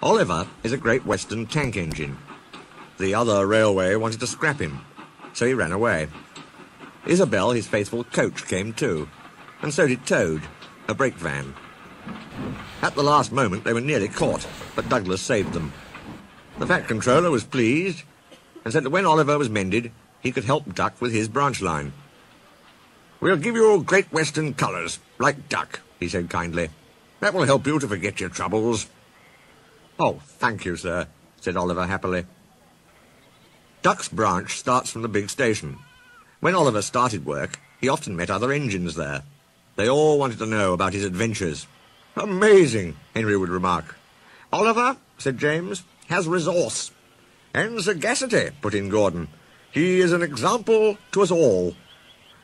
Oliver is a Great Western tank engine. The other railway wanted to scrap him, so he ran away. Isabel, his faithful coach, came too, and so did Toad, a brake van. At the last moment they were nearly caught, but Douglas saved them. The Fat Controller was pleased, and said that when Oliver was mended, he could help Duck with his branch line. "We'll give you all Great Western colours, like Duck," he said kindly. "That will help you to forget your troubles." "Oh, thank you, sir," said Oliver happily. Duck's branch starts from the big station. When Oliver started work, he often met other engines there. They all wanted to know about his adventures. "Amazing," Henry would remark. "Oliver," said James, "has resource." "And sagacity," put in Gordon. "He is an example to us all."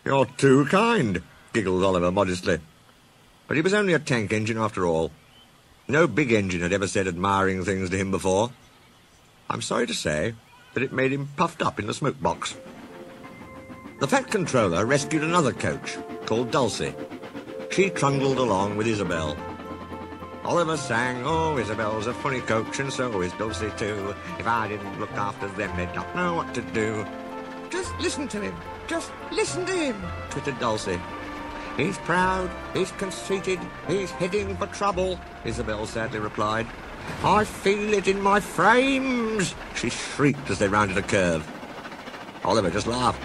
"You're too kind," giggled Oliver modestly. But he was only a tank engine after all. No big engine had ever said admiring things to him before. I'm sorry to say that it made him puffed up in the smoke box. The Fat Controller rescued another coach, called Dulcie. She trundled along with Isabel. Oliver sang, "Oh, Isabel's a funny coach, and so is Dulcie too. If I didn't look after them, they'd not know what to do." "Just listen to him, just listen to him," twittered Dulcie. "He's proud, he's conceited, he's heading for trouble," Isabel sadly replied. "I feel it in my frames," she shrieked as they rounded a curve. Oliver just laughed.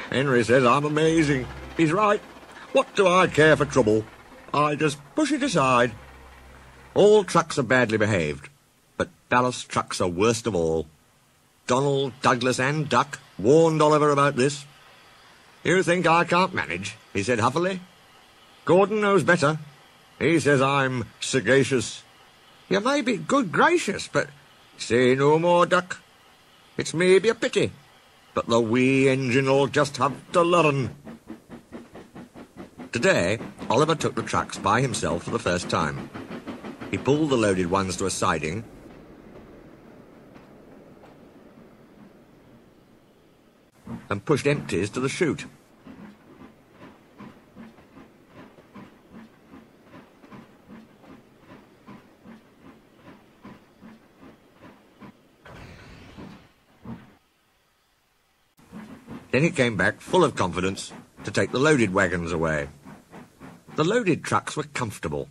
"Henry says I'm amazing. He's right. What do I care for trouble? I just push it aside." All trucks are badly behaved, but ballast trucks are worst of all. Donald, Douglas and Duck warned Oliver about this. "You think I can't manage?" he said huffily. "Gordon knows better. He says I'm sagacious." "You may be good gracious, but—" "Say no more, Duck. It's maybe a pity, but the wee engine'll just have to learn." Today, Oliver took the trucks by himself for the first time. He pulled the loaded ones to a siding and pushed empties to the chute. Then he came back full of confidence to take the loaded wagons away. The loaded trucks were comfortable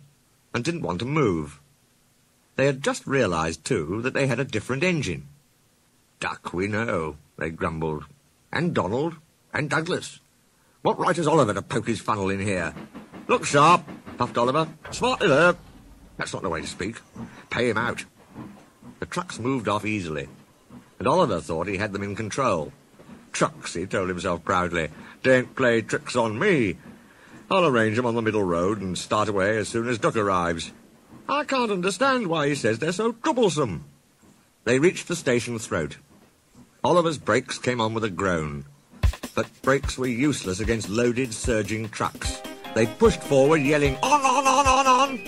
and didn't want to move. They had just realized, too, that they had a different engine. "Duck, we know," they grumbled. "And Donald, and Douglas. What right has Oliver to poke his funnel in here?" "Look sharp," puffed Oliver. "Smartly there." "That's not the way to speak. Pay him out." The trucks moved off easily, and Oliver thought he had them in control. "Trucks," he told himself proudly, "don't play tricks on me. I'll arrange them on the middle road and start away as soon as Duck arrives. I can't understand why he says they're so troublesome." They reached the station throat. Oliver's brakes came on with a groan, but brakes were useless against loaded, surging trucks. They pushed forward, yelling, "On, on, on, on, on!"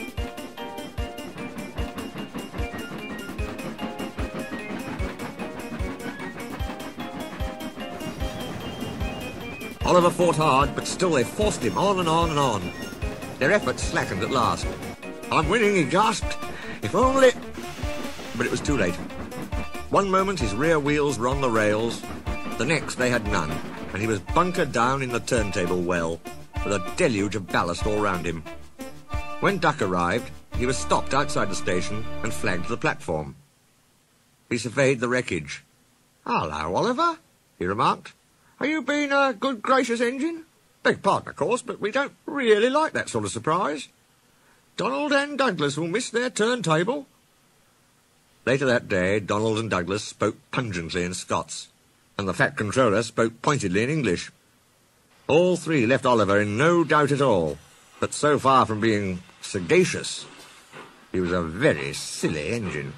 Oliver fought hard, but still they forced him on and on and on. Their efforts slackened at last. "I'm winning," he gasped. "If only—" But it was too late. One moment his rear wheels were on the rails, the next they had none, and he was bunkered down in the turntable well, with a deluge of ballast all round him. When Duck arrived, he was stopped outside the station and flagged to the platform. He surveyed the wreckage. "Hello, Oliver," he remarked. "Are you being a good gracious engine? Beg pardon, of course, but we don't really like that sort of surprise. Donald and Douglas will miss their turntable." Later that day, Donald and Douglas spoke pungently in Scots, and the Fat Controller spoke pointedly in English. All three left Oliver in no doubt at all, but so far from being sagacious, he was a very silly engine.